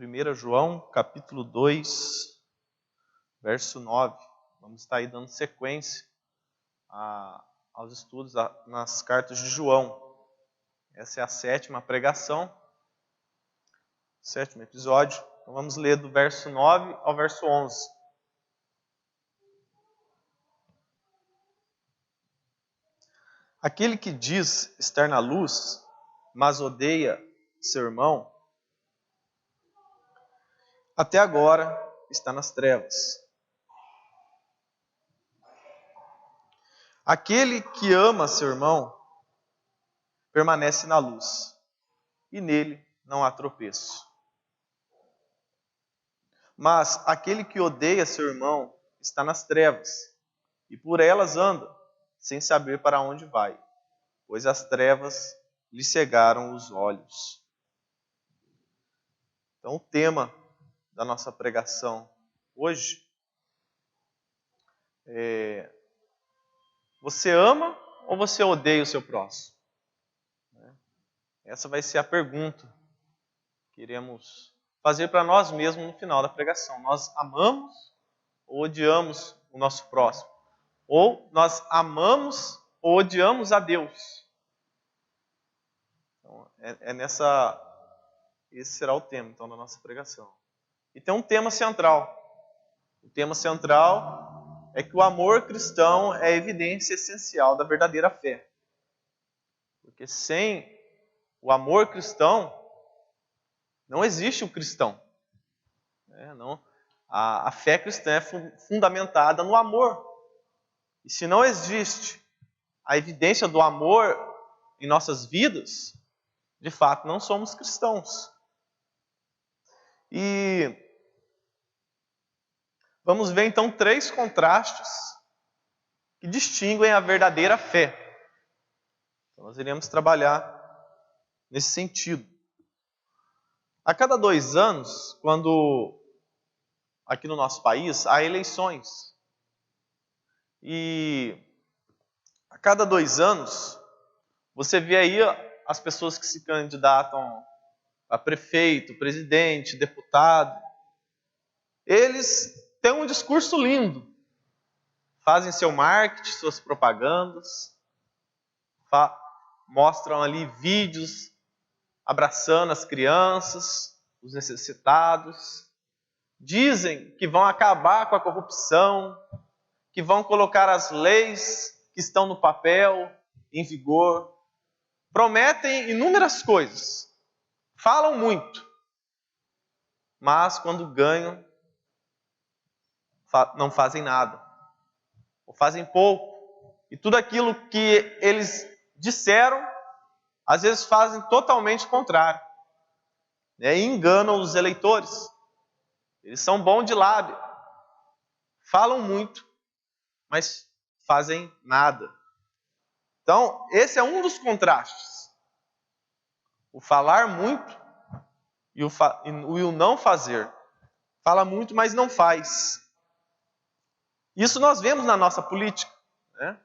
1 João, capítulo 2, verso 9. Vamos estar aí dando sequência aos estudos nas cartas de João. Essa é a 7ª pregação, 7º episódio. Então vamos ler do verso 9 ao verso 11. Aquele que diz estar na luz, mas odeia seu irmão, até agora está nas trevas. Aquele que ama seu irmão permanece na luz, e nele não há tropeço. Mas aquele que odeia seu irmão está nas trevas, e por elas anda, sem saber para onde vai, pois as trevas lhe cegaram os olhos. Então o tema da nossa pregação hoje é: você ama ou você odeia o seu próximo? Essa vai ser a pergunta que iremos fazer para nós mesmos no final da pregação. Nós amamos ou odiamos o nosso próximo? Ou nós amamos ou odiamos a Deus? Então, esse será o tema então da nossa pregação. E tem um tema central. O tema central é que o amor cristão é a evidência essencial da verdadeira fé. Porque sem o amor cristão, não existe o cristão. A fé cristã é fundamentada no amor. E se não existe a evidência do amor em nossas vidas, de fato não somos cristãos. E vamos ver então 3 contrastes que distinguem a verdadeira fé. Então, nós iremos trabalhar nesse sentido. A cada 2 anos, quando aqui no nosso país há eleições, e a cada 2 anos você vê aí as pessoas que se candidatam a prefeito, presidente, deputado. Eles têm um discurso lindo, fazem seu marketing, suas propagandas, mostram ali vídeos abraçando as crianças, os necessitados, dizem que vão acabar com a corrupção, que vão colocar as leis que estão no papel em vigor, prometem inúmeras coisas, falam muito, mas quando ganham, não fazem nada, ou fazem pouco, e tudo aquilo que eles disseram, às vezes fazem totalmente o contrário, e enganam os eleitores. Eles são bons de lábio, falam muito, mas fazem nada. Então, esse é um dos contrastes. O falar muito e o não fazer. Fala muito, mas não faz. Isso nós vemos na nossa política, né?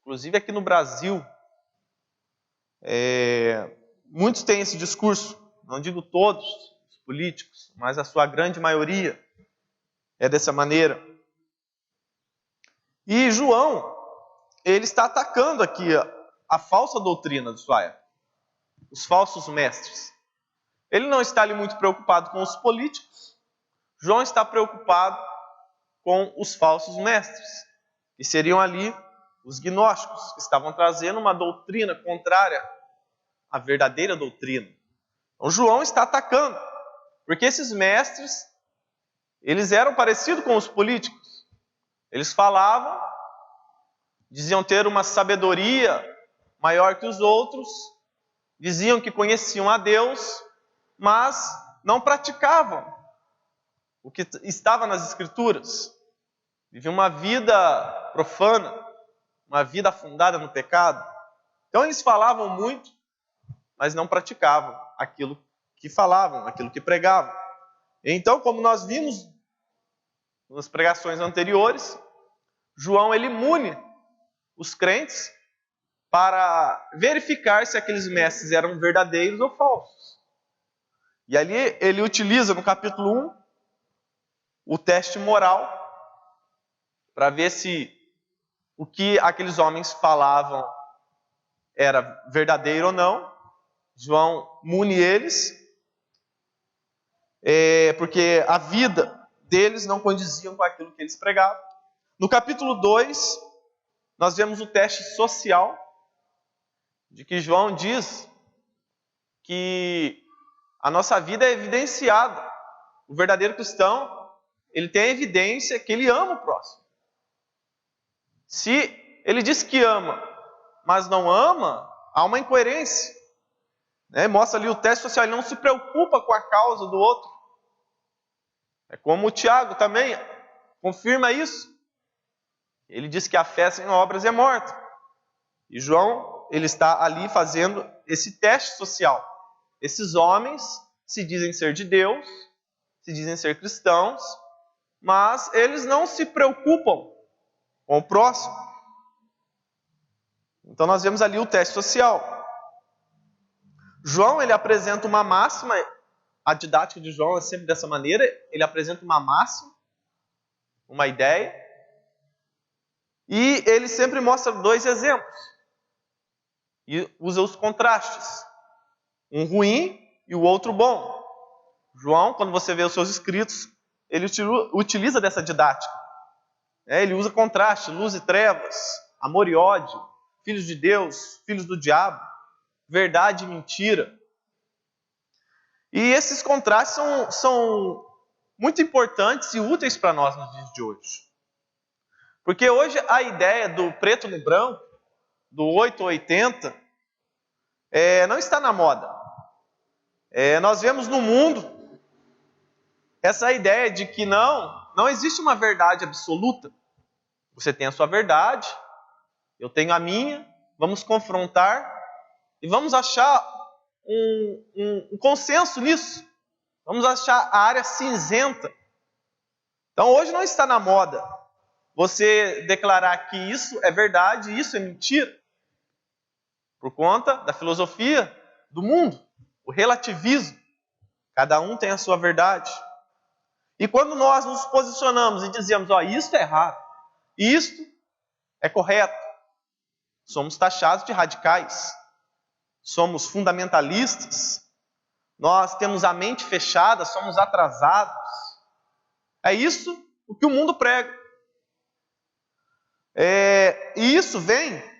Inclusive aqui no Brasil. Muitos têm esse discurso, não digo todos os políticos, mas a sua grande maioria é dessa maneira. E João, ele está atacando aqui a falsa doutrina de sua época, os falsos mestres. Ele não está ali muito preocupado com os políticos. João está preocupado com os falsos mestres, que seriam ali os gnósticos, que estavam trazendo uma doutrina contrária à verdadeira doutrina. Então João está atacando, porque esses mestres, eles eram parecidos com os políticos. Eles falavam, diziam ter uma sabedoria maior que os outros, diziam que conheciam a Deus, mas não praticavam o que estava nas Escrituras. Viviam uma vida profana, uma vida afundada no pecado. Então eles falavam muito, mas não praticavam aquilo que falavam, aquilo que pregavam. Então, como nós vimos nas pregações anteriores, João ele mune os crentes para verificar se aqueles mestres eram verdadeiros ou falsos. E ali ele utiliza no capítulo 1 o teste moral para ver se o que aqueles homens falavam era verdadeiro ou não. João mune eles, porque a vida deles não condizia com aquilo que eles pregavam. No capítulo 2, nós vemos o teste social, de que João diz que a nossa vida é evidenciada. O verdadeiro cristão, ele tem a evidência que ele ama o próximo. Se ele diz que ama, mas não ama, há uma incoerência. Mostra ali o teste social, ele não se preocupa com a causa do outro. É como o Tiago também confirma isso. Ele diz que a fé sem obras é morta. E João, ele está ali fazendo esse teste social. Esses homens se dizem ser de Deus, se dizem ser cristãos, mas eles não se preocupam com o próximo. Então nós vemos ali o teste social. João, ele apresenta uma máxima, a didática de João é sempre dessa maneira, ele apresenta uma máxima, uma ideia, e ele sempre mostra dois exemplos, e usa os contrastes, um ruim e o outro bom. João, quando você vê os seus escritos, ele utiliza dessa didática. Ele usa contraste, luz e trevas, amor e ódio, filhos de Deus, filhos do diabo, verdade e mentira. E esses contrastes são muito importantes e úteis para nós nos dias de hoje. Porque hoje a ideia do preto no branco, do 8 ou 80, não está na moda. Nós vemos no mundo essa ideia de que não existe uma verdade absoluta. Você tem a sua verdade, eu tenho a minha, vamos confrontar e vamos achar um consenso nisso. Vamos achar a área cinzenta. Então hoje não está na moda você declarar que isso é verdade e isso é mentira. Por conta da filosofia do mundo, o relativismo. Cada um tem a sua verdade. E quando nós nos posicionamos e dizemos, isto é errado, isto é correto, somos taxados de radicais, somos fundamentalistas, nós temos a mente fechada, somos atrasados. É isso o que o mundo prega. E isso vem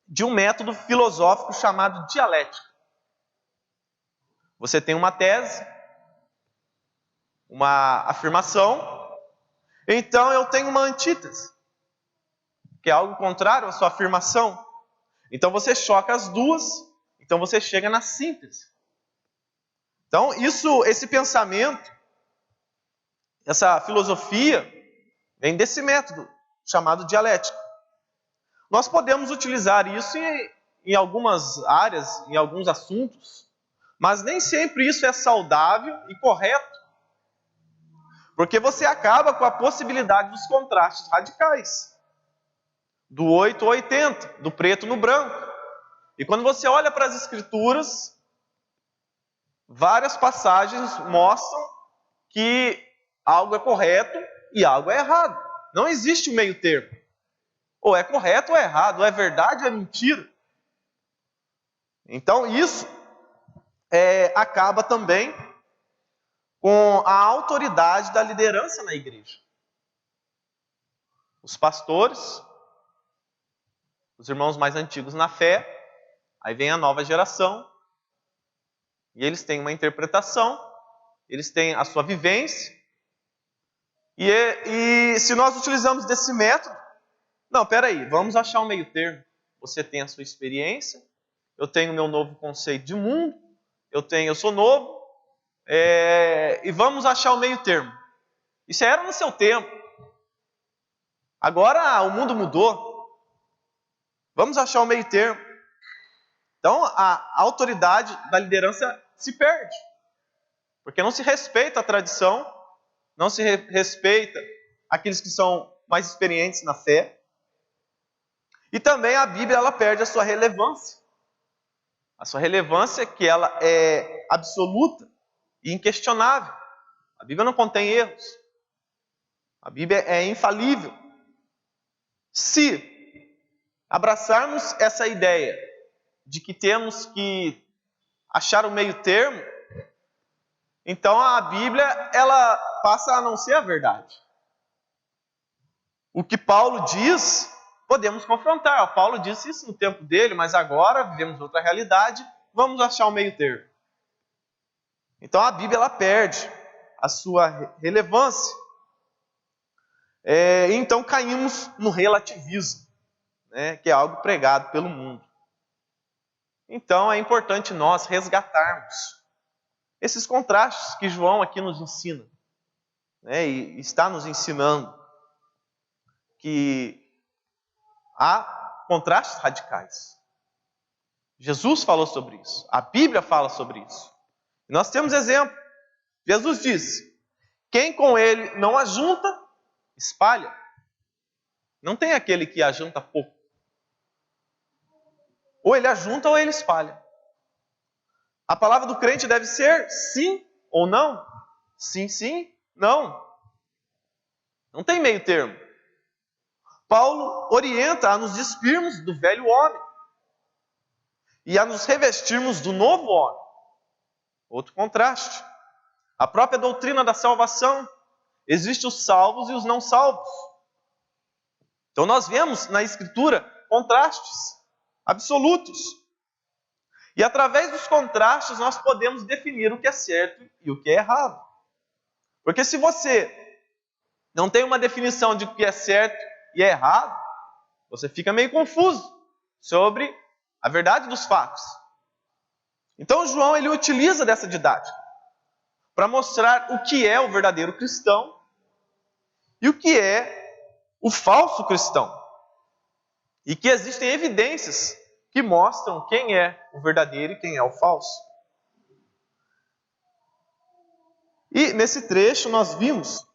de um método filosófico chamado dialética. Você tem uma tese, uma afirmação, então eu tenho uma antítese, que é algo contrário à sua afirmação. Então você choca as duas, então você chega na síntese. Então esse pensamento, essa filosofia, vem desse método chamado dialética. Nós podemos utilizar isso em algumas áreas, em alguns assuntos, mas nem sempre isso é saudável e correto. Porque você acaba com a possibilidade dos contrastes radicais. Do 8 ao 80, do preto no branco. E quando você olha para as Escrituras, várias passagens mostram que algo é correto e algo é errado. Não existe um meio termo. Ou é correto ou é errado, ou é verdade ou é mentira. Então isso acaba também com a autoridade da liderança na igreja. Os pastores, os irmãos mais antigos na fé, aí vem a nova geração, e eles têm uma interpretação, eles têm a sua vivência, e se nós utilizamos desse método, vamos achar um meio termo. Você tem a sua experiência, eu tenho o meu novo conceito de mundo, eu sou novo, e vamos achar o meio termo. Isso era no seu tempo. Agora o mundo mudou. Vamos achar o meio termo. Então a autoridade da liderança se perde. Porque não se respeita a tradição, não se respeita aqueles que são mais experientes na fé. E também a Bíblia ela perde a sua relevância. A sua relevância que ela é absoluta. e inquestionável. A Bíblia não contém erros. A Bíblia é infalível. Se abraçarmos essa ideia de que temos que achar o meio termo, então a Bíblia ela passa a não ser a verdade. O que Paulo diz, podemos confrontar. Paulo disse isso no tempo dele, mas agora vivemos outra realidade, vamos achar o meio termo. Então a Bíblia ela perde a sua relevância. Então caímos no relativismo, né, que é algo pregado pelo mundo. Então é importante nós resgatarmos esses contrastes que João aqui nos ensina, né, e está nos ensinando que há contrastes radicais. Jesus falou sobre isso, a Bíblia fala sobre isso. Nós temos exemplo. Jesus disse: quem com ele não ajunta, espalha. Não tem aquele que ajunta pouco. Ou ele ajunta ou ele espalha. A palavra do crente deve ser sim ou não. Sim, sim, não. Não tem meio termo. Paulo orienta a nos despirmos do velho homem e a nos revestirmos do novo homem. Outro contraste. A própria doutrina da salvação. Existem os salvos e os não salvos. Então nós vemos na Escritura contrastes absolutos. E através dos contrastes nós podemos definir o que é certo e o que é errado. Porque se você não tem uma definição de o que é certo e é errado, você fica meio confuso sobre a verdade dos fatos. Então João ele utiliza dessa didática para mostrar o que é o verdadeiro cristão e o que é o falso cristão. E que existem evidências que mostram quem é o verdadeiro e quem é o falso. E nesse trecho nós vimos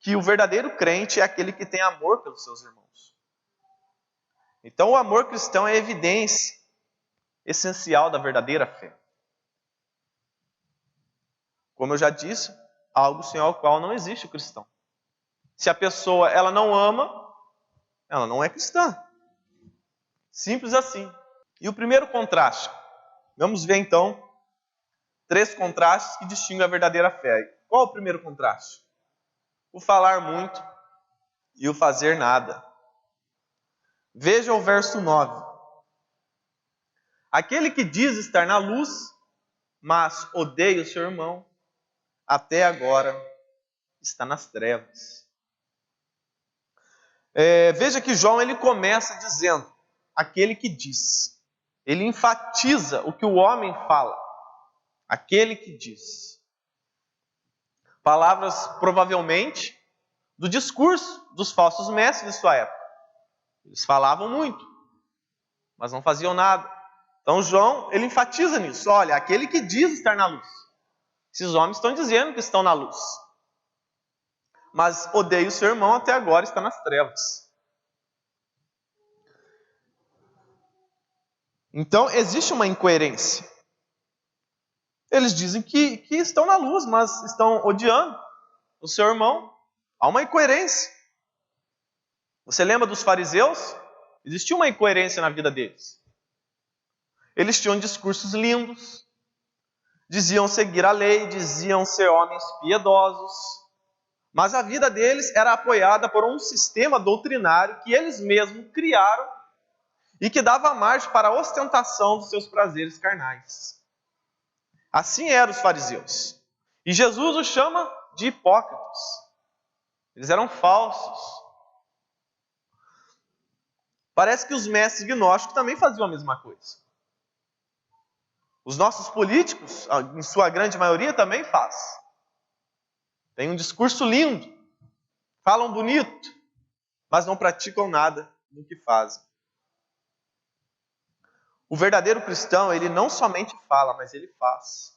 que o verdadeiro crente é aquele que tem amor pelos seus irmãos. Então o amor cristão é a evidência essencial da verdadeira fé. Como eu já disse, algo sem o qual não existe o cristão. Se a pessoa ela não ama, ela não é cristã. Simples assim. E o primeiro contraste. Vamos ver então 3 contrastes que distinguem a verdadeira fé. Qual o primeiro contraste? O falar muito e o fazer nada. Veja o verso 9. Aquele que diz estar na luz, mas odeia o seu irmão, até agora está nas trevas. Veja que João ele começa dizendo, aquele que diz. Ele enfatiza o que o homem fala. Aquele que diz. Palavras provavelmente do discurso dos falsos mestres de sua época. Eles falavam muito, mas não faziam nada. Então João ele enfatiza nisso. Olha, aquele que diz estar na luz. Esses homens estão dizendo que estão na luz. Mas odeia o seu irmão, até agora está nas trevas. Então existe uma incoerência. Eles dizem que estão na luz, mas estão odiando o seu irmão. Há uma incoerência. Você lembra dos fariseus? Existia uma incoerência na vida deles. Eles tinham discursos lindos, diziam seguir a lei, diziam ser homens piedosos, mas a vida deles era apoiada por um sistema doutrinário que eles mesmos criaram e que dava margem para a ostentação dos seus prazeres carnais. Assim eram os fariseus. E Jesus os chama de hipócritas. Eles eram falsos. Parece que os mestres gnósticos também faziam a mesma coisa. Os nossos políticos, em sua grande maioria, também fazem. Tem um discurso lindo, falam bonito, mas não praticam nada do que fazem. O verdadeiro cristão, ele não somente fala, mas ele faz.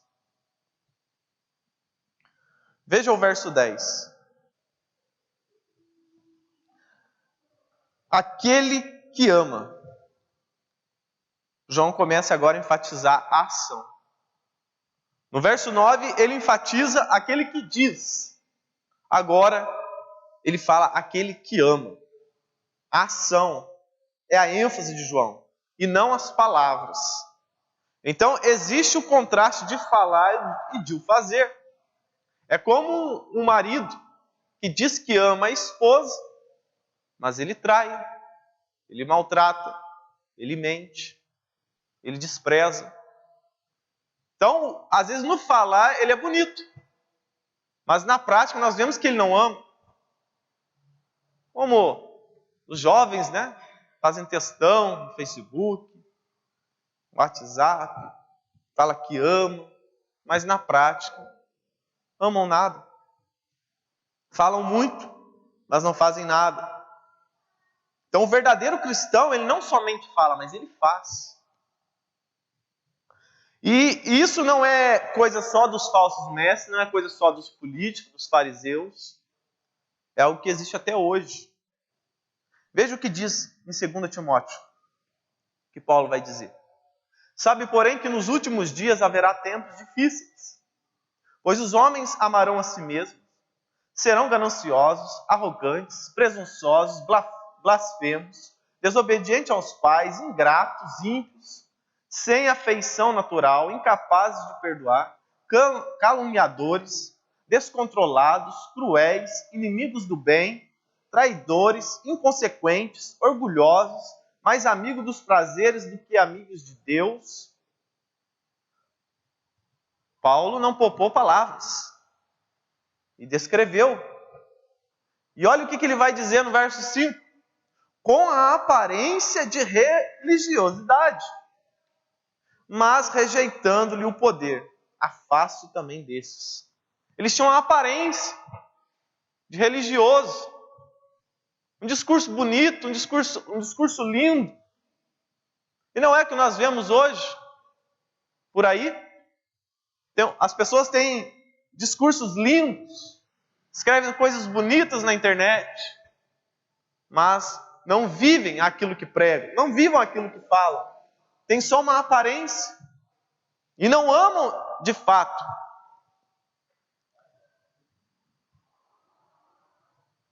Veja o verso 10. Aquele que ama. João começa agora a enfatizar a ação. No verso 9, ele enfatiza aquele que diz. Agora, ele fala aquele que ama. A ação é a ênfase de João, e não as palavras. Então, existe o contraste de falar e de o fazer. É como um marido que diz que ama a esposa, mas ele trai, ele maltrata, ele mente, ele despreza. Então, às vezes no falar ele é bonito, mas na prática nós vemos que ele não ama. Como os jovens, né? Fazem textão no Facebook, no WhatsApp, fala que ama, mas na prática amam nada. Falam muito, mas não fazem nada. Então o verdadeiro cristão, ele não somente fala, mas ele faz. E isso não é coisa só dos falsos mestres, não é coisa só dos políticos, dos fariseus. É algo que existe até hoje. Veja o que diz em 2 Timóteo, que Paulo vai dizer. Sabe, porém, que nos últimos dias haverá tempos difíceis, pois os homens amarão a si mesmos, serão gananciosos, arrogantes, presunçosos, blasfemos, desobedientes aos pais, ingratos, ímpios, sem afeição natural, incapazes de perdoar, caluniadores, descontrolados, cruéis, inimigos do bem, traidores, inconsequentes, orgulhosos, mais amigos dos prazeres do que amigos de Deus. Paulo não poupou palavras e descreveu. E olha o que ele vai dizer no verso 5. Com a aparência de religiosidade, mas rejeitando-lhe o poder, afaste também desses. Eles tinham uma aparência de religioso, um discurso bonito, um discurso lindo. E não é o que nós vemos hoje, por aí. Então, as pessoas têm discursos lindos, escrevem coisas bonitas na internet, mas não vivem aquilo que pregam, não vivem aquilo que falam. Tem só uma aparência e não amam de fato.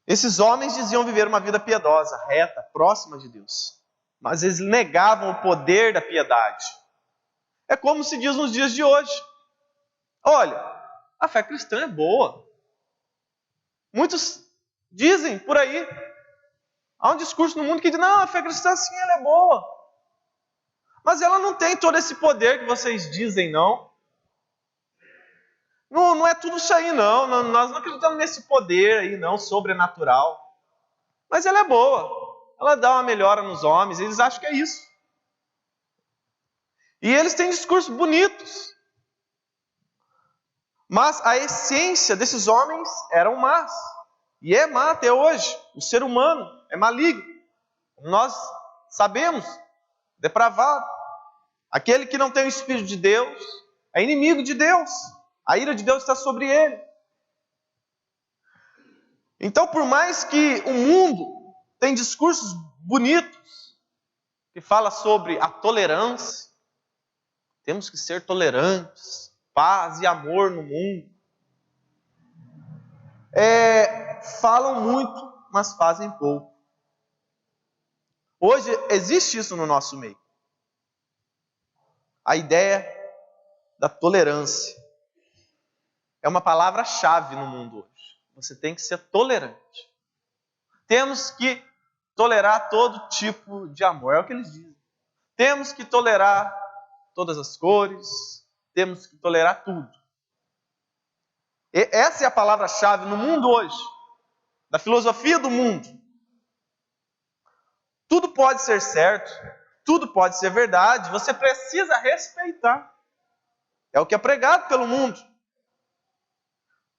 Esses homens diziam viver uma vida piedosa, reta, próxima de Deus, mas eles negavam o poder da piedade. É como se diz nos dias de hoje. Olha, a fé cristã é boa. Muitos dizem por aí, há um discurso no mundo que diz, não, a fé cristã sim, ela é boa. Mas ela não tem todo esse poder que vocês dizem, não. Não é tudo isso aí, não. Nós não acreditamos nesse poder aí, não, sobrenatural. Mas ela é boa. Ela dá uma melhora nos homens. Eles acham que é isso. E eles têm discursos bonitos. Mas a essência desses homens eram más. E é má até hoje. O ser humano é maligno. Nós sabemos. Depravado. Aquele que não tem o Espírito de Deus é inimigo de Deus. A ira de Deus está sobre ele. Então, por mais que o mundo tem discursos bonitos, que fala sobre a tolerância, temos que ser tolerantes, paz e amor no mundo. Falam muito, mas fazem pouco. Hoje existe isso no nosso meio. A ideia da tolerância é uma palavra-chave no mundo hoje. Você tem que ser tolerante. Temos que tolerar todo tipo de amor, é o que eles dizem. Temos que tolerar todas as cores, temos que tolerar tudo. E essa é a palavra-chave no mundo hoje, da filosofia do mundo. Tudo pode ser certo, tudo pode ser verdade, você precisa respeitar. É o que é pregado pelo mundo.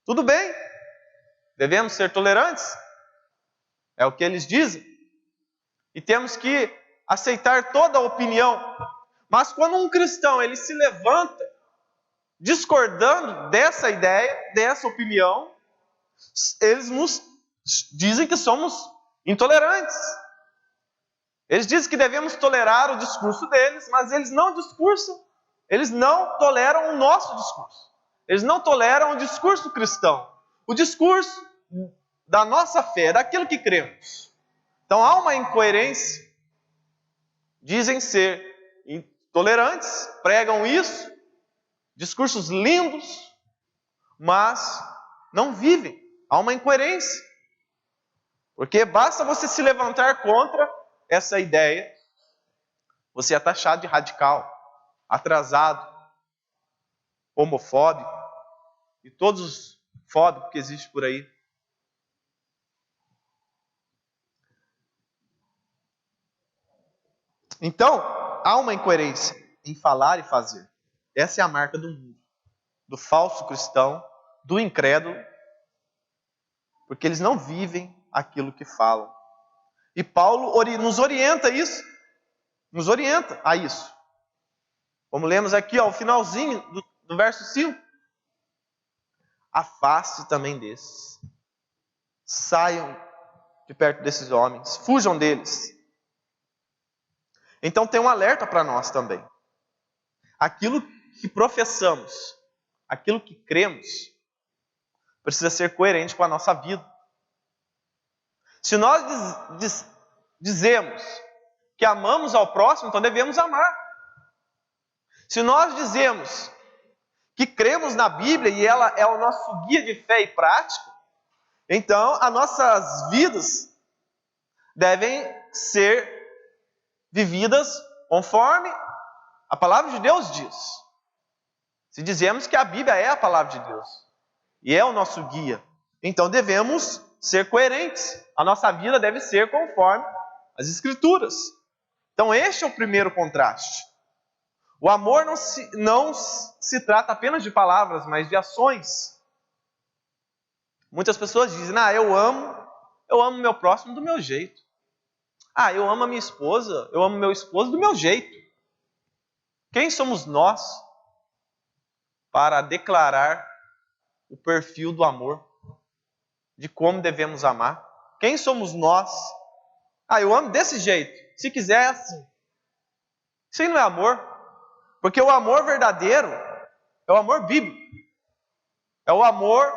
Tudo bem, devemos ser tolerantes, é o que eles dizem. E temos que aceitar toda a opinião. Mas quando um cristão ele se levanta discordando dessa ideia, dessa opinião, eles nos dizem que somos intolerantes. Eles dizem que devemos tolerar o discurso deles, mas eles não toleram o nosso discurso. Eles não toleram o discurso cristão. O discurso da nossa fé, daquilo que cremos. Então há uma incoerência. Dizem ser intolerantes, pregam isso, discursos lindos, mas não vivem. Há uma incoerência. Porque basta você se levantar contra essa ideia, você é taxado de radical, atrasado, homofóbico e todos os fóbicos que existem por aí. Então, há uma incoerência em falar e fazer. Essa é a marca do mundo, do falso cristão, do incrédulo, porque eles não vivem aquilo que falam. E Paulo nos orienta isso, nos orienta a isso. Como lemos aqui, ó, o finalzinho do verso 5. Afaste também desses. Saiam de perto desses homens, fujam deles. Então tem um alerta para nós também. Aquilo que professamos, aquilo que cremos, precisa ser coerente com a nossa vida. Se nós dizemos que amamos ao próximo, então devemos amar. Se nós dizemos que cremos na Bíblia e ela é o nosso guia de fé e prática, então as nossas vidas devem ser vividas conforme a palavra de Deus diz. Se dizemos que a Bíblia é a palavra de Deus e é o nosso guia, então devemos ser coerentes. A nossa vida deve ser conforme as Escrituras. Então este é o primeiro contraste. O amor não se trata apenas de palavras, mas de ações. Muitas pessoas dizem, eu amo meu próximo do meu jeito. Eu amo a minha esposa, eu amo meu esposo do meu jeito. Quem somos nós para declarar o perfil do amor? De como devemos amar? Quem somos nós? Eu amo desse jeito. Se quiser é assim. Isso aí não é amor. Porque o amor verdadeiro é o amor bíblico. É o amor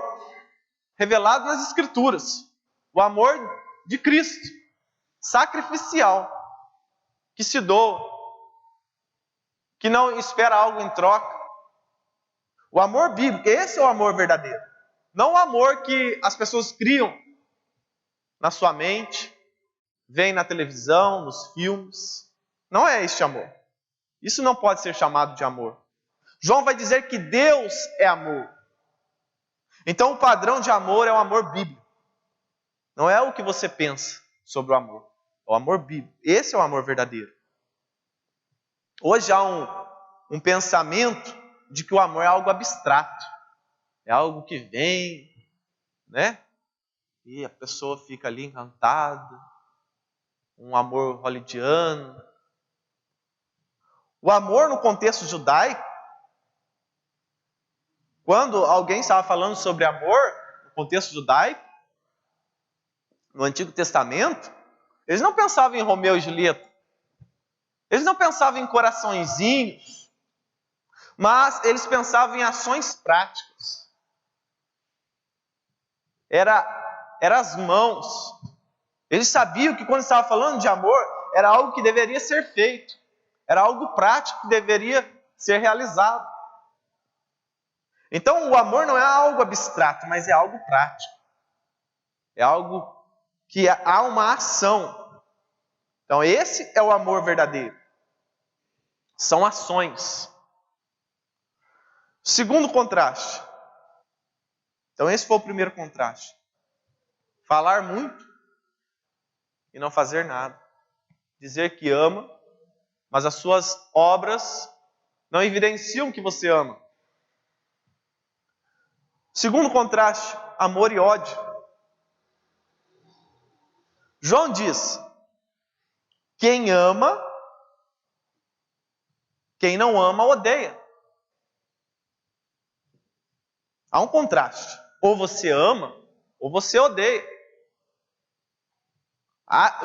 revelado nas Escrituras. O amor de Cristo. Sacrificial. Que se doa. Que não espera algo em troca. O amor bíblico. Esse é o amor verdadeiro. Não o amor que as pessoas criam na sua mente. Veem na televisão, nos filmes. Não é este amor. Isso não pode ser chamado de amor. João vai dizer que Deus é amor. Então o padrão de amor é o amor bíblico. Não é o que você pensa sobre o amor. É o amor bíblico. Esse é o amor verdadeiro. Hoje há um pensamento de que o amor é algo abstrato. É algo que vem, né? E a pessoa fica ali encantada. Um amor hollywoodiano. O amor no contexto judaico, quando alguém estava falando sobre amor no contexto judaico, no Antigo Testamento, eles não pensavam em Romeu e Julieta. Eles não pensavam em coraçõezinhos, mas eles pensavam em ações práticas. Era as mãos. Eles sabiam que quando estava falando de amor, era algo que deveria ser feito. Era algo prático que deveria ser realizado. Então o amor não é algo abstrato, mas é algo prático. É algo que há uma ação. Então esse é o amor verdadeiro. São ações. Segundo contraste. Então esse foi o primeiro contraste. Falar muito e não fazer nada. Dizer que ama, mas as suas obras não evidenciam que você ama. Segundo contraste, amor e ódio. João diz, quem ama, quem não ama, odeia. Há um contraste. Ou você ama, ou você odeia.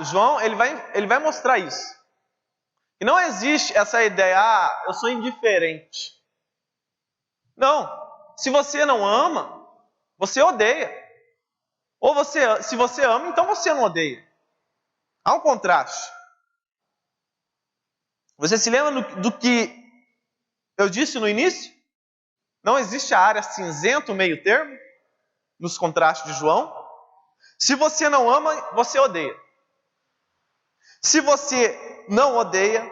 João, ele vai mostrar isso. E não existe essa ideia, eu sou indiferente. Não. se você não ama, você odeia. Ou se você ama, então você não odeia. Há um contraste. Você se lembra do que eu disse no início? Não existe a área cinzenta, o meio termo, nos contrastes de João. Se você não ama, você odeia. Se você não odeia,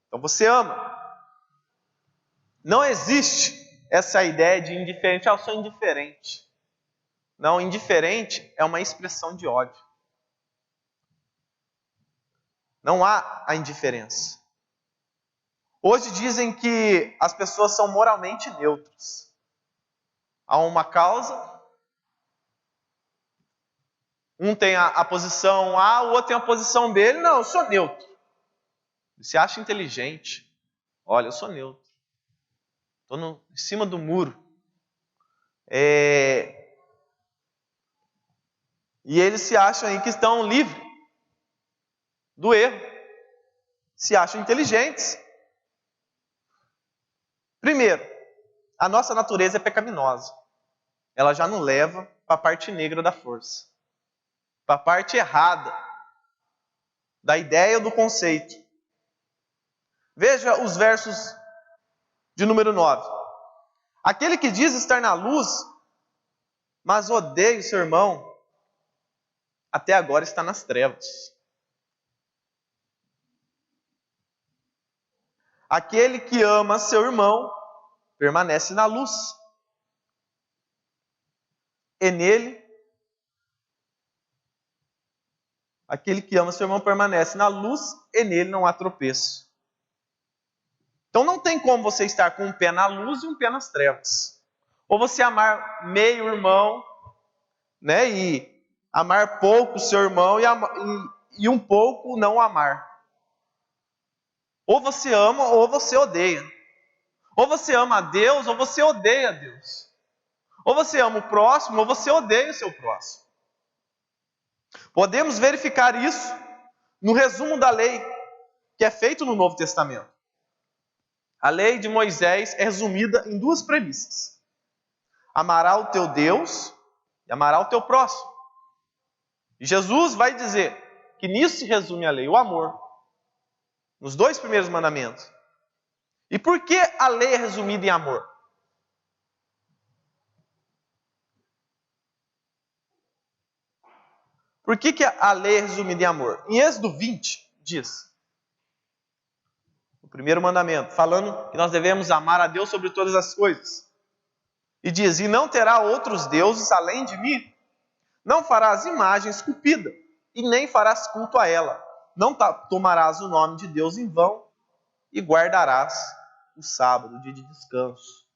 então você ama. Não existe essa ideia de indiferente. Eu sou indiferente. Não, indiferente é uma expressão de ódio. Não há a indiferença. Hoje dizem que as pessoas são moralmente neutras. Há uma causa, um tem a posição A, o outro tem a posição B. Ele, não, eu sou neutro. Você acha inteligente? Olha, eu sou neutro. Estou em cima do muro. E eles se acham aí que estão livres do erro. Se acham inteligentes. Primeiro, a nossa natureza é pecaminosa. Ela já nos leva para a parte negra da força. Para a parte errada da ideia do conceito. Veja os versos de número 9. Aquele que diz estar na luz, mas odeia o seu irmão, até agora está nas trevas. Aquele que ama seu irmão, permanece na luz. E nele, aquele que ama seu irmão permanece na luz, e nele não há tropeço. Então não tem como você estar com um pé na luz e um pé nas trevas. Ou você amar meio irmão, né, e amar pouco seu irmão e um pouco não amar. Ou você ama ou você odeia. Ou você ama a Deus ou você odeia a Deus. Ou você ama o próximo ou você odeia o seu próximo. Podemos verificar isso no resumo da lei que é feito no Novo Testamento. A lei de Moisés é resumida em duas premissas. Amará o teu Deus e amará o teu próximo. E Jesus vai dizer que nisso se resume a lei, o amor. Nos dois primeiros mandamentos. E por que a lei é resumida em amor? Por que a lei é resumida em amor? Em Êxodo 20, diz, o primeiro mandamento, falando que nós devemos amar a Deus sobre todas as coisas. E diz, e não terá outros deuses além de mim. Não farás imagem esculpida, e nem farás culto a ela. Não tomarás o nome de Deus em vão, e guardarás o sábado, o dia de descanso.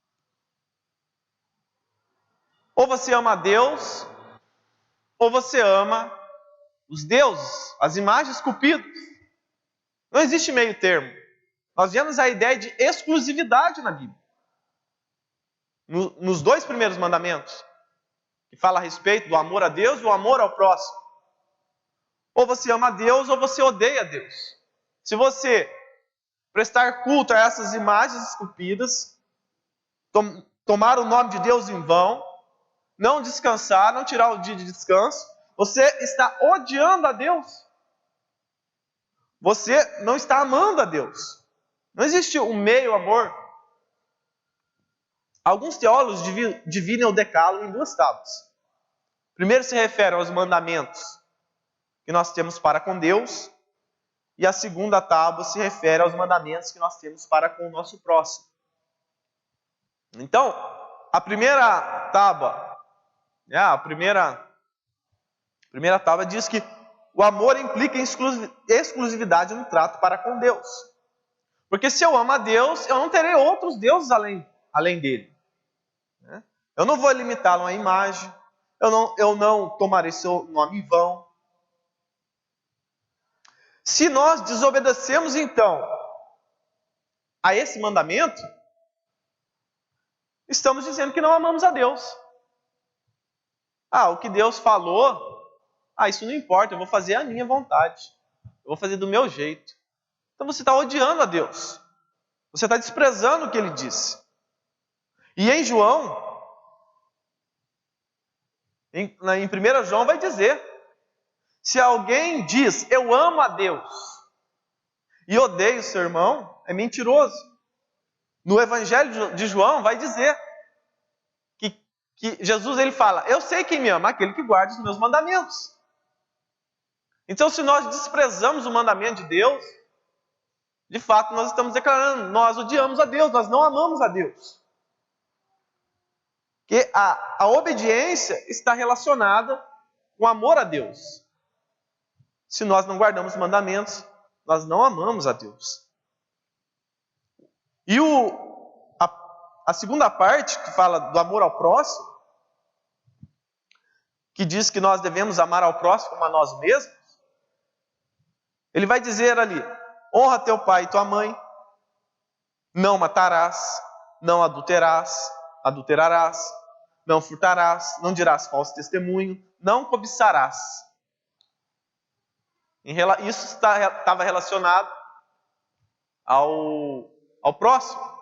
Ou você ama a Deus, ou você ama os deuses, as imagens esculpidas. Não existe meio termo. Nós vemos a ideia de exclusividade na Bíblia. Nos dois primeiros mandamentos, que fala a respeito do amor a Deus e o amor ao próximo. Ou você ama a Deus ou você odeia a Deus. Se você prestar culto a essas imagens esculpidas, tomar o nome de Deus em vão, não descansar, não tirar o dia de descanso, você está odiando a Deus. Você não está amando a Deus. Não existe um meio amor. Alguns teólogos dividem o decálogo em duas tábuas. Primeiro se refere aos mandamentos que nós temos para com Deus, e a segunda tábua se refere aos mandamentos que nós temos para com o nosso próximo. Então, a primeira tábua, a primeira tábua diz que o amor implica em exclusividade no trato para com Deus. Porque se eu amo a Deus, eu não terei outros deuses além dele. Eu não vou limitá-lo à imagem, eu não tomarei seu nome em vão. Se nós desobedecemos, então, a esse mandamento, estamos dizendo que não amamos a Deus. O que Deus falou, isso não importa, eu vou fazer a minha vontade. Eu vou fazer do meu jeito. Então você está odiando a Deus. Você está desprezando o que Ele disse. E em João, em 1 João vai dizer, se alguém diz, eu amo a Deus, e odeia o seu irmão, é mentiroso. No Evangelho de João vai dizer que Jesus ele fala, eu sei quem me ama, aquele que guarda os meus mandamentos. Então se nós desprezamos o mandamento de Deus, de fato nós estamos declarando, nós odiamos a Deus, nós não amamos a Deus. Porque a obediência está relacionada com o amor a Deus. Se nós não guardamos os mandamentos, nós não amamos a Deus. E a segunda parte, que fala do amor ao próximo, que diz que nós devemos amar ao próximo como a nós mesmos, ele vai dizer ali, honra teu pai e tua mãe, não matarás, não adulterarás, não furtarás, não dirás falso testemunho, não cobiçarás. Isso estava relacionado ao próximo.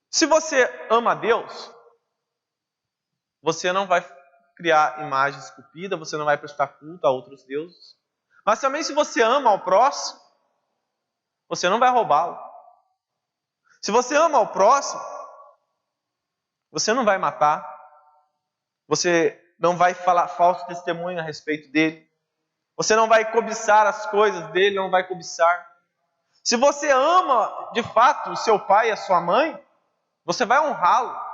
Se você ama a Deus, você não vai criar imagens esculpidas, você não vai prestar culto a outros deuses. Mas também se você ama ao próximo, você não vai roubá-lo. Se você ama ao próximo, você não vai matar. Você não vai falar falso testemunho a respeito dele. Você não vai cobiçar as coisas dele, não vai cobiçar. Se você ama de fato o seu pai e a sua mãe, você vai honrá-lo.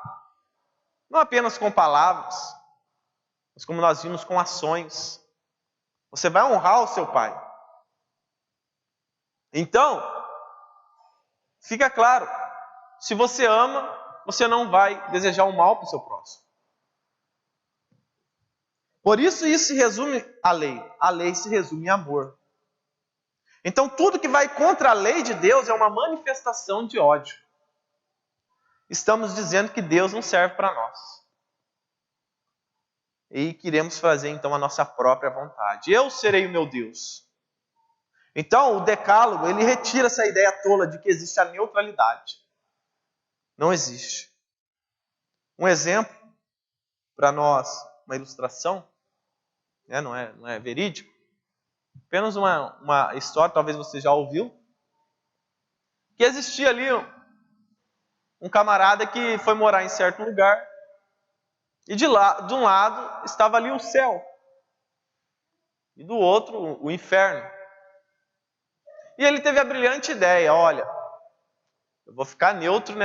Não apenas com palavras, mas como nós vimos, com ações. Você vai honrar o seu pai. Então, fica claro, se você ama, você não vai desejar o mal para o seu próximo. Por isso se resume à lei. A lei se resume em amor. Então, tudo que vai contra a lei de Deus é uma manifestação de ódio. Estamos dizendo que Deus não serve para nós. E queremos fazer, então, a nossa própria vontade. Eu serei o meu Deus. Então, o decálogo, ele retira essa ideia tola de que existe a neutralidade. Não existe. Um exemplo, para nós, uma ilustração, não é verídico, apenas uma história, talvez você já ouviu, que existia ali um camarada que foi morar em certo lugar, e de um lado estava ali o céu, e do outro o inferno. E ele teve a brilhante ideia, olha, eu vou ficar neutro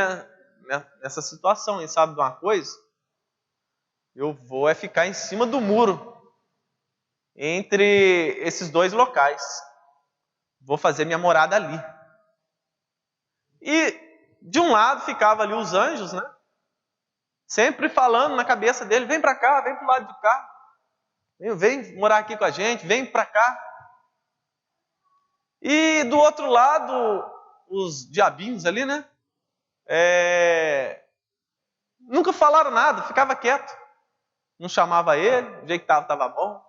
nessa situação, e sabe de uma coisa? Eu vou ficar em cima do muro, entre esses dois locais. Vou fazer minha morada ali. E de um lado ficava ali os anjos, né? Sempre falando na cabeça dele, vem para cá, vem para o lado de cá. Vem morar aqui com a gente, vem para cá. E do outro lado, os diabinhos ali, né? Nunca falaram nada, ficava quieto. Não chamava ele, o jeito que estava bom.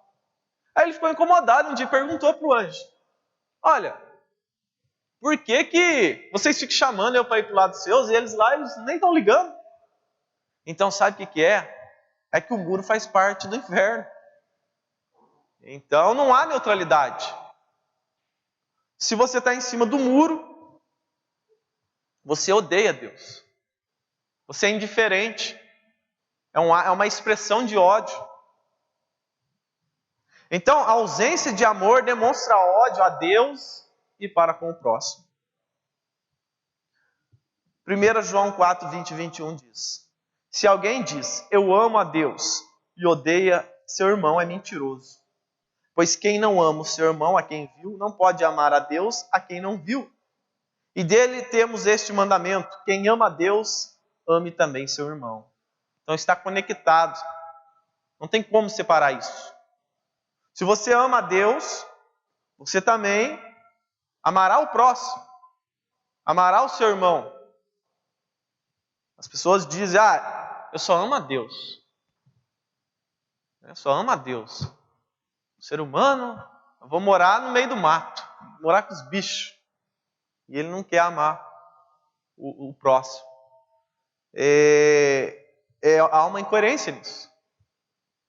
Aí ele ficou incomodado, um dia perguntou para o anjo, olha, por que vocês ficam chamando eu para ir para o lado dos seus e eles lá, eles nem estão ligando? Então sabe o que é? É que o muro faz parte do inferno. Então não há neutralidade. Se você está em cima do muro, você odeia Deus. Você é indiferente. É uma expressão de ódio. Então, a ausência de amor demonstra ódio a Deus e para com o próximo. 1 João 4, 20 e 21 diz, se alguém diz, eu amo a Deus e odeia seu irmão, é mentiroso. Pois quem não ama o seu irmão, a quem viu, não pode amar a Deus, a quem não viu. E dele temos este mandamento, quem ama a Deus, ame também seu irmão. Então está conectado. Não tem como separar isso. Se você ama a Deus, você também amará o próximo. Amará o seu irmão. As pessoas dizem, eu só amo a Deus. Eu só amo a Deus. O ser humano, eu vou morar no meio do mato. Morar com os bichos. E ele não quer amar o próximo. há uma incoerência nisso.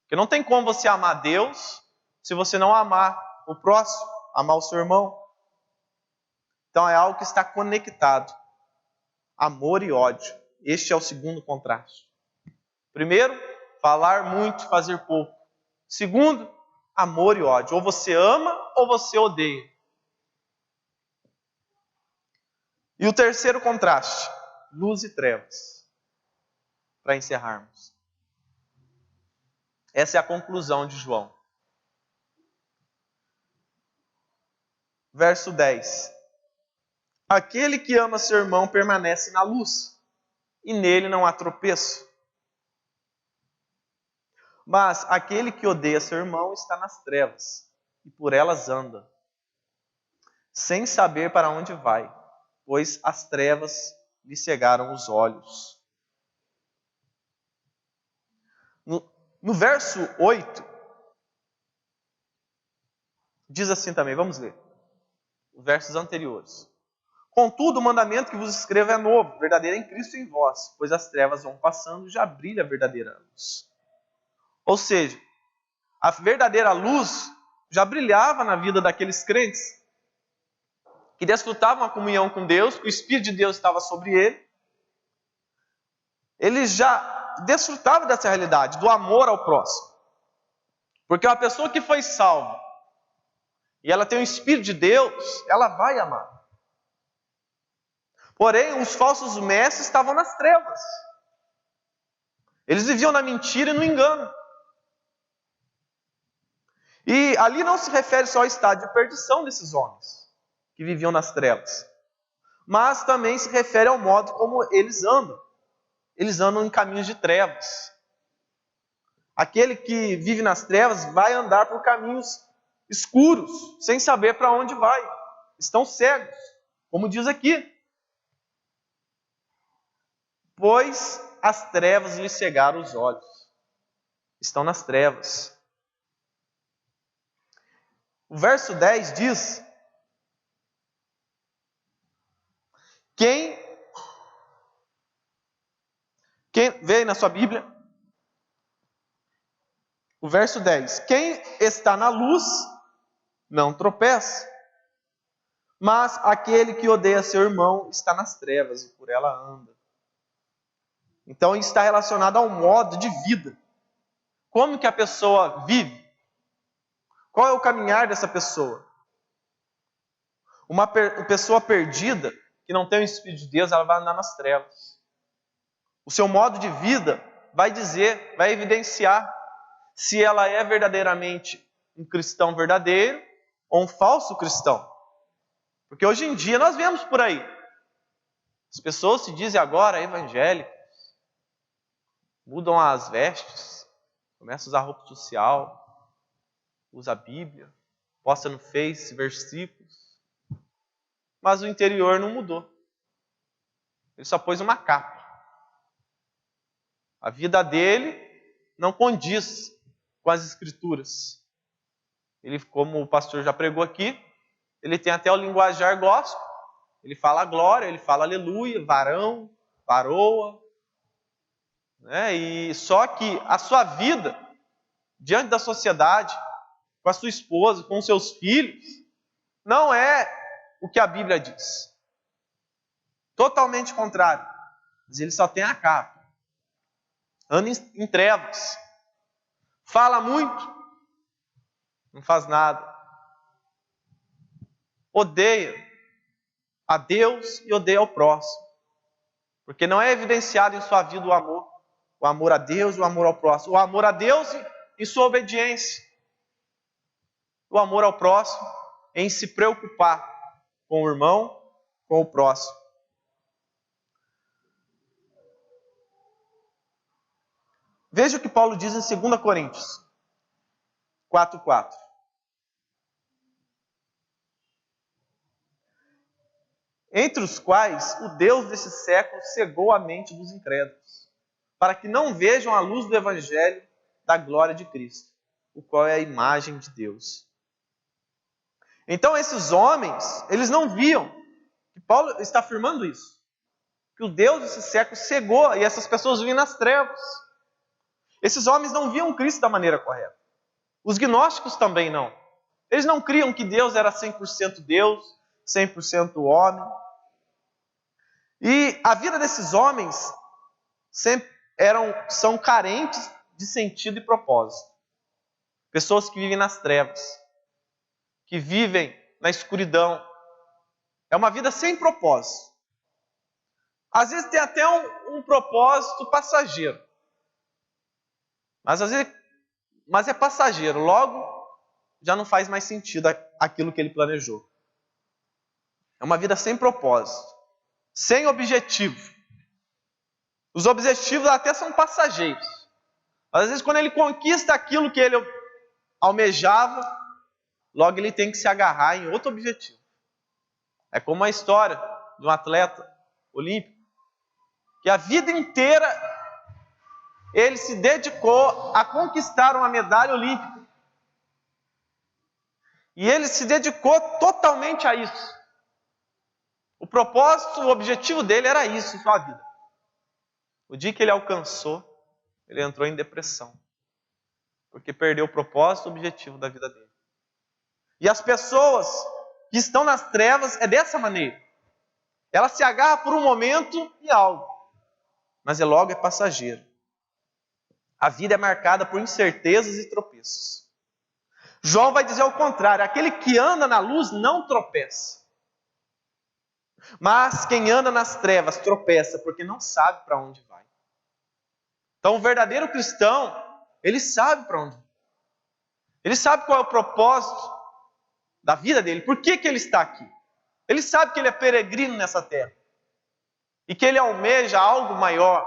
Porque não tem como você amar Deus se você não amar o próximo, amar o seu irmão. Então é algo que está conectado. Amor e ódio. Este é o segundo contraste. Primeiro, falar muito, fazer pouco. Segundo, amor e ódio. Ou você ama ou você odeia. E o terceiro contraste, luz e trevas. Para encerrarmos. Essa é a conclusão de João. Verso 10. Aquele que ama seu irmão permanece na luz, e nele não há tropeço. Mas aquele que odeia seu irmão está nas trevas, e por elas anda, sem saber para onde vai, pois as trevas lhe cegaram os olhos. No verso 8, diz assim também, vamos ler, os versos anteriores. Contudo, o mandamento que vos escrevo é novo, verdadeiro em Cristo e em vós, pois as trevas vão passando e já brilha a verdadeira luz. Ou seja, a verdadeira luz já brilhava na vida daqueles crentes que desfrutavam a comunhão com Deus, o Espírito de Deus estava sobre ele. Eles já desfrutavam dessa realidade, do amor ao próximo. Porque uma pessoa que foi salva e ela tem o Espírito de Deus, ela vai amar. Porém, os falsos mestres estavam nas trevas. Eles viviam na mentira e no engano. E ali não se refere só ao estado de perdição desses homens que viviam nas trevas, mas também se refere ao modo como eles andam. Eles andam em caminhos de trevas. Aquele que vive nas trevas vai andar por caminhos escuros, sem saber para onde vai. Estão cegos, como diz aqui. Pois as trevas lhe cegaram os olhos. Estão nas trevas. O verso 10 diz: Quem vê aí na sua Bíblia? O verso 10. Quem está na luz não tropeça, mas aquele que odeia seu irmão está nas trevas e por ela anda. Então isso está relacionado ao modo de vida. Como que a pessoa vive? Qual é o caminhar dessa pessoa? Uma pessoa perdida, que não tem o Espírito de Deus, ela vai andar nas trevas. O seu modo de vida vai dizer, vai evidenciar se ela é verdadeiramente um cristão verdadeiro ou um falso cristão. Porque hoje em dia nós vemos por aí. As pessoas se dizem agora evangélicas, mudam as vestes, começam a usar roupa social, usa a Bíblia, posta no Face versículos, mas o interior não mudou. Ele só pôs uma capa. A vida dele não condiz com as Escrituras. Ele, como o pastor já pregou aqui, ele tem até o linguajar gospel. Ele fala glória, ele fala aleluia, varão, varoa. Né? E só que a sua vida, diante da sociedade, com a sua esposa, com os seus filhos, não é o que a Bíblia diz. Totalmente contrário. Mas ele só tem a capa. Anda em trevas. Fala muito. Não faz nada. Odeia a Deus e odeia ao próximo. Porque não é evidenciado em sua vida o amor. O amor a Deus e o amor ao próximo. O amor a Deus em sua obediência. O amor ao próximo em se preocupar com o irmão, com o próximo. Veja o que Paulo diz em 2 Coríntios 4:4. Entre os quais o Deus desse século cegou a mente dos incrédulos, para que não vejam a luz do Evangelho da glória de Cristo, o qual é a imagem de Deus. Então esses homens, eles não viam, e Paulo está afirmando isso, que o Deus desse século cegou e essas pessoas vivem nas trevas. Esses homens não viam Cristo da maneira correta. Os gnósticos também não. Eles não criam que Deus era 100% Deus, 100% homem. E a vida desses homens são carentes de sentido e propósito. Pessoas que vivem nas trevas, que vivem na escuridão. É uma vida sem propósito. Às vezes tem até um propósito passageiro. Mas é passageiro. Logo, já não faz mais sentido aquilo que ele planejou. É uma vida sem propósito. Sem objetivo. Os objetivos até são passageiros. Às vezes, quando ele conquista aquilo que ele almejava, logo ele tem que se agarrar em outro objetivo. É como a história de um atleta olímpico, que a vida inteira ele se dedicou a conquistar uma medalha olímpica. E ele se dedicou totalmente a isso. O propósito, o objetivo dele era isso em sua vida. O dia que ele alcançou, ele entrou em depressão. Porque perdeu o propósito, o objetivo da vida dele. E as pessoas que estão nas trevas é dessa maneira. Ela se agarra por um momento em algo, mas logo é passageiro. A vida é marcada por incertezas e tropeços. João vai dizer o contrário: aquele que anda na luz não tropeça. Mas quem anda nas trevas tropeça porque não sabe para onde vai. Então o verdadeiro cristão, ele sabe para onde vai. Ele sabe qual é o propósito da vida dele. Por que ele está aqui? Ele sabe que ele é peregrino nessa terra. E que ele almeja algo maior.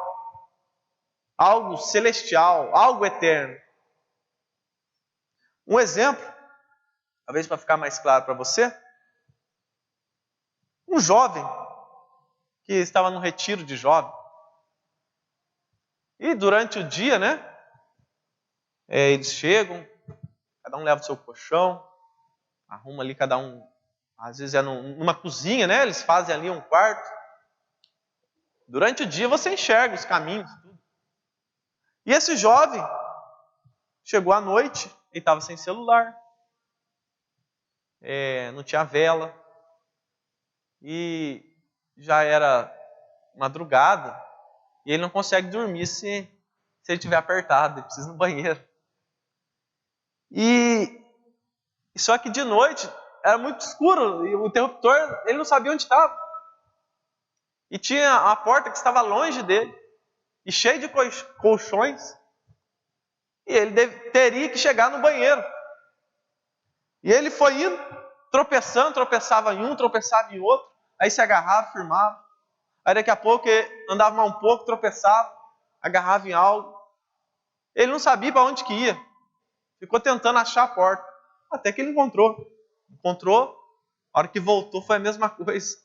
Algo celestial, algo eterno. Um exemplo, talvez para ficar mais claro para você. Um jovem que estava no retiro de jovem. E durante o dia, eles chegam, cada um leva o seu colchão, arruma ali cada um, às vezes é numa cozinha, eles fazem ali um quarto. Durante o dia você enxerga os caminhos, tudo. E esse jovem chegou à noite, ele estava sem celular, não tinha vela, e já era madrugada, e ele não consegue dormir se ele estiver apertado, ele precisa ir no banheiro. E só que de noite era muito escuro, e o interruptor, ele não sabia onde estava. E tinha a porta que estava longe dele, e cheia de colchões, e ele teria que chegar no banheiro. E ele foi indo, tropeçando, tropeçava em um, tropeçava em outro, aí se agarrava, firmava. Aí daqui a pouco ele andava mais um pouco, tropeçava, agarrava em algo. Ele não sabia para onde que ia. Ficou tentando achar a porta. Até que ele encontrou. Encontrou, a hora que voltou foi a mesma coisa.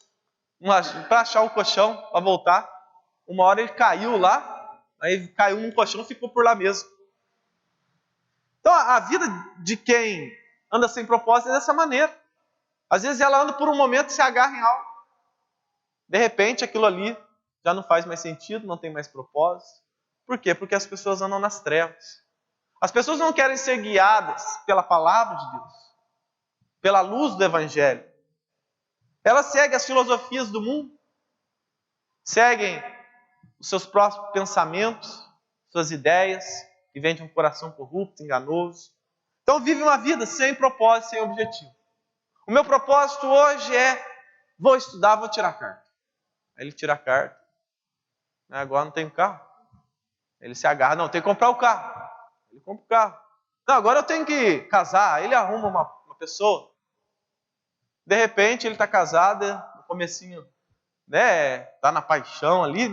Para achar o colchão, para voltar. Uma hora ele caiu lá, aí caiu num colchão e ficou por lá mesmo. Então a vida de quem anda sem propósito é dessa maneira. Às vezes ela anda por um momento e se agarra em algo. De repente aquilo ali já não faz mais sentido, não tem mais propósito. Por quê? Porque as pessoas andam nas trevas. As pessoas não querem ser guiadas pela palavra de Deus, pela luz do Evangelho. Elas seguem as filosofias do mundo, seguem os seus próprios pensamentos, suas ideias, que vêm de um coração corrupto, enganoso. Então vive uma vida sem propósito, sem objetivo. O meu propósito hoje é, vou estudar, vou tirar carta. Aí ele tira a carta, agora não tem carro. Ele se agarra, não, tem que comprar o carro. Ele compra o carro. Não, agora eu tenho que casar. Aí ele arruma uma pessoa. De repente ele está casado, no comecinho, está na paixão ali,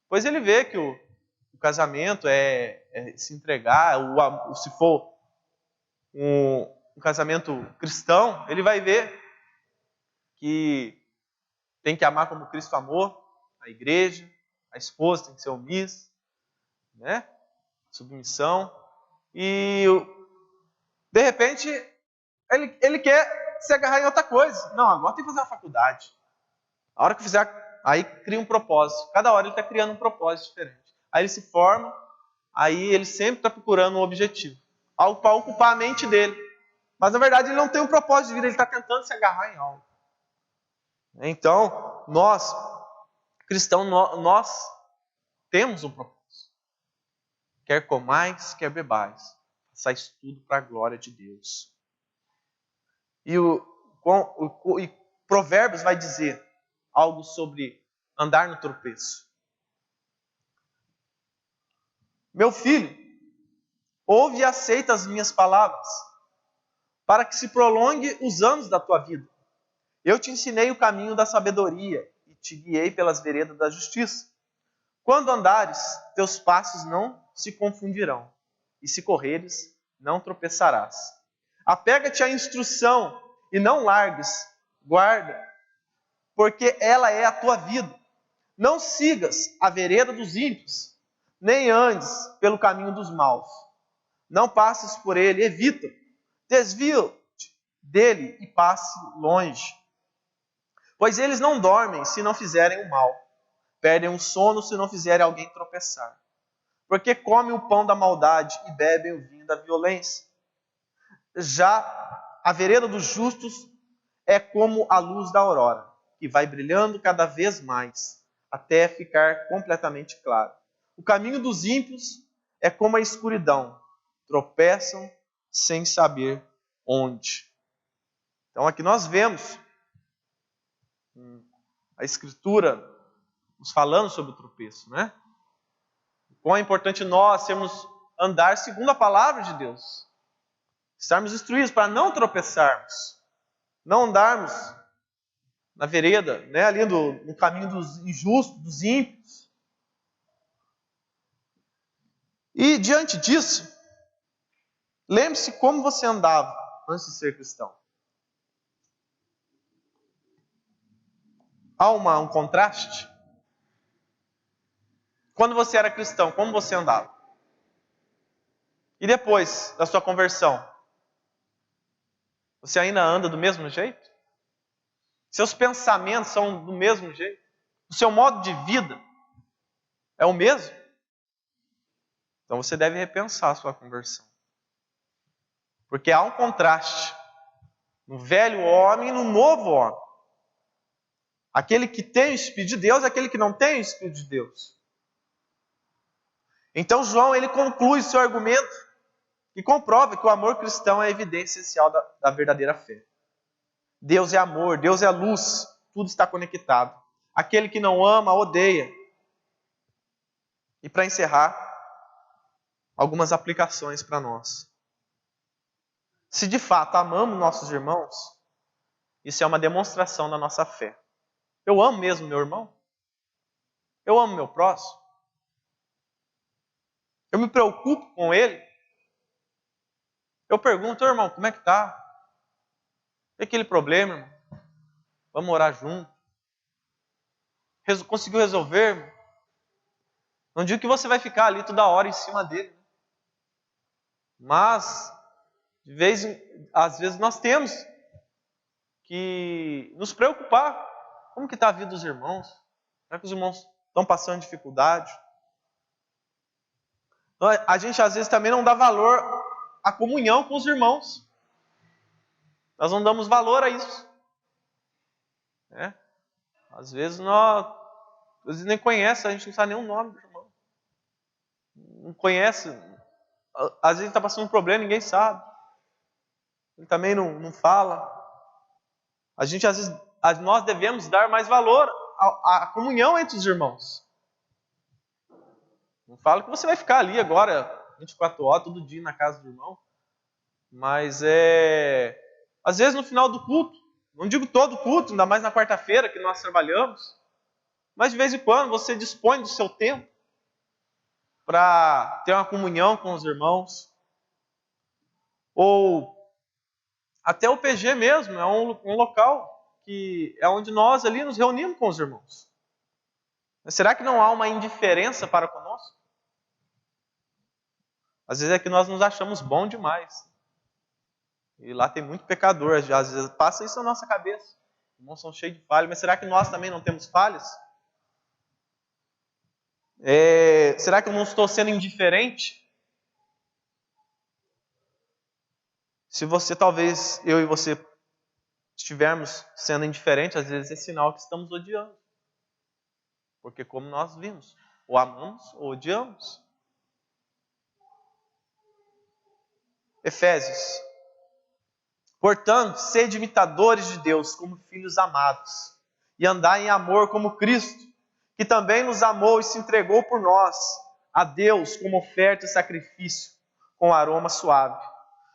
Depois ele vê que o casamento é se entregar, se for um casamento cristão, ele vai ver que tem que amar como Cristo amou a igreja, a esposa tem que ser omissa, submissão. E de repente ele quer se agarrar em outra coisa. Não, agora tem que fazer uma faculdade. A hora que fizer aí cria um propósito. Cada hora ele está criando um propósito diferente. Aí ele se forma, aí ele sempre está procurando um objetivo, algo para ocupar a mente dele. Mas na verdade ele não tem um propósito de vida, ele está tentando se agarrar em algo. Então, nós, cristãos, nós temos um propósito. Quer comais, quer bebais, façais tudo para a glória de Deus. E Provérbios vai dizer algo sobre andar no tropeço. Meu filho, ouve e aceita as minhas palavras, para que se prolongue os anos da tua vida. Eu te ensinei o caminho da sabedoria e te guiei pelas veredas da justiça. Quando andares, teus passos não se confundirão, e se correres, não tropeçarás. Apega-te à instrução e não largues, guarda, porque ela é a tua vida. Não sigas a vereda dos ímpios, nem andes pelo caminho dos maus. Não passes por ele, evita, desvia-te dele e passe longe. Pois eles não dormem se não fizerem o mal, perdem o sono se não fizerem alguém tropeçar. Porque comem o pão da maldade e bebem o vinho da violência. Já a vereda dos justos é como a luz da aurora, que vai brilhando cada vez mais, até ficar completamente claro. O caminho dos ímpios é como a escuridão, tropeçam sem saber onde. Então aqui nós vemos a Escritura nos falando sobre o tropeço, né? Quão é importante nós andar segundo a palavra de Deus. Estarmos instruídos para não tropeçarmos. Não andarmos na vereda, né, ali no caminho dos injustos, dos ímpios. E diante disso, lembre-se como você andava antes de ser cristão. Há um contraste. Quando você era cristão, como você andava? E depois da sua conversão, você ainda anda do mesmo jeito? Seus pensamentos são do mesmo jeito? O seu modo de vida é o mesmo? Então você deve repensar a sua conversão. Porque há um contraste no velho homem e no novo homem. Aquele que tem o Espírito de Deus e aquele que não tem o Espírito de Deus. Então João ele conclui seu argumento e comprova que o amor cristão é a evidência essencial da verdadeira fé. Deus é amor, Deus é luz, tudo está conectado. Aquele que não ama, odeia. E para encerrar, algumas aplicações para nós. Se de fato amamos nossos irmãos, isso é uma demonstração da nossa fé. Eu amo mesmo meu irmão? Eu amo meu próximo? Eu me preocupo com ele? Eu pergunto, irmão, como é que tá? Tem aquele problema, irmão? Vamos orar junto. Conseguiu resolver, irmão? Não digo que você vai ficar ali toda hora em cima dele. Mas, às vezes nós temos que nos preocupar. Como que está a vida dos irmãos? Será que os irmãos estão passando dificuldade? A gente às vezes também não dá valor à comunhão com os irmãos. Nós não damos valor a isso. Né? Às vezes nem conhece, a gente não sabe nem o nome do irmão. Não conhece. Às vezes está passando um problema, ninguém sabe. Ele também não fala. A gente às vezes, nós devemos dar mais valor à comunhão entre os irmãos. Não falo que você vai ficar ali agora 24 horas, todo dia na casa do irmão. Mas às vezes no final do culto, não digo todo culto, ainda mais na quarta-feira que nós trabalhamos, mas de vez em quando você dispõe do seu tempo para ter uma comunhão com os irmãos. Ou até o PG mesmo, é um local que é onde nós ali nos reunimos com os irmãos. Mas será que não há uma indiferença para conosco? Às vezes é que nós nos achamos bom demais. E lá tem muito pecador, às vezes passa isso na nossa cabeça. Os irmãos são cheios de falhas, mas será que nós também não temos falhas? Será que eu não estou sendo indiferente? Se você, talvez, eu e você estivermos sendo indiferentes, às vezes é sinal que estamos odiando. Porque como nós vimos, ou amamos ou odiamos. Efésios. Portanto, sede imitadores de Deus como filhos amados, e andai em amor como Cristo, que também nos amou e se entregou por nós, a Deus como oferta e sacrifício, com aroma suave.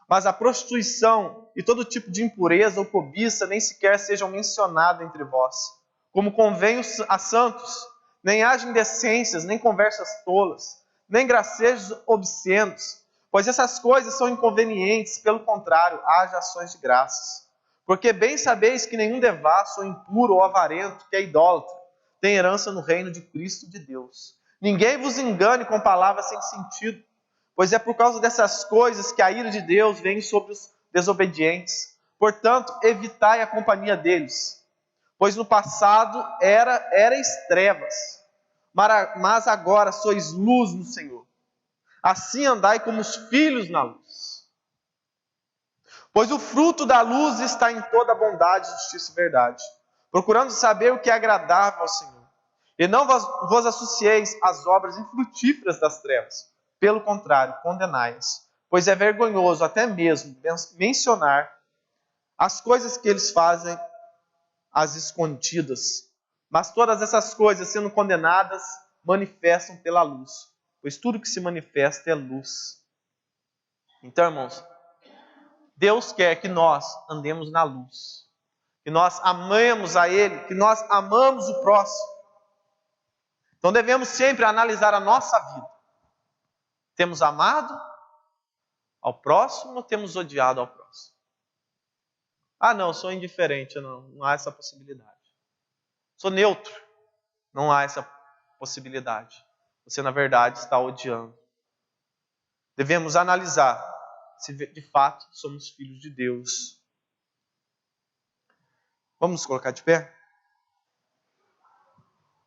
Mas a prostituição e todo tipo de impureza ou cobiça nem sequer sejam mencionados entre vós, como convém a santos, nem haja indecências, nem conversas tolas, nem gracejos obscenos, pois essas coisas são inconvenientes, pelo contrário, haja ações de graças. Porque bem sabeis que nenhum devasso, ou impuro, ou avarento, que é idólatra, tem herança no reino de Cristo de Deus. Ninguém vos engane com palavras sem sentido, pois é por causa dessas coisas que a ira de Deus vem sobre os desobedientes. Portanto, evitai a companhia deles, pois no passado erais trevas, mas agora sois luz no Senhor. Assim andai como os filhos na luz. Pois o fruto da luz está em toda bondade, justiça e verdade, procurando saber o que é agradável ao Senhor. E não vos associeis às obras infrutíferas das trevas. Pelo contrário, condenai-as. Pois é vergonhoso até mesmo mencionar as coisas que eles fazem às escondidas. Mas todas essas coisas, sendo condenadas, manifestam pela luz. Pois tudo que se manifesta é luz. Então, irmãos, Deus quer que nós andemos na luz. Que nós amemos a Ele, que nós amamos o próximo. Então devemos sempre analisar a nossa vida. Temos amado ao próximo ou temos odiado ao próximo? Ah, não, sou indiferente. Não há essa possibilidade. Sou neutro. Não há essa possibilidade. Você, na verdade, está odiando. Devemos analisar se de fato somos filhos de Deus. Vamos nos colocar de pé?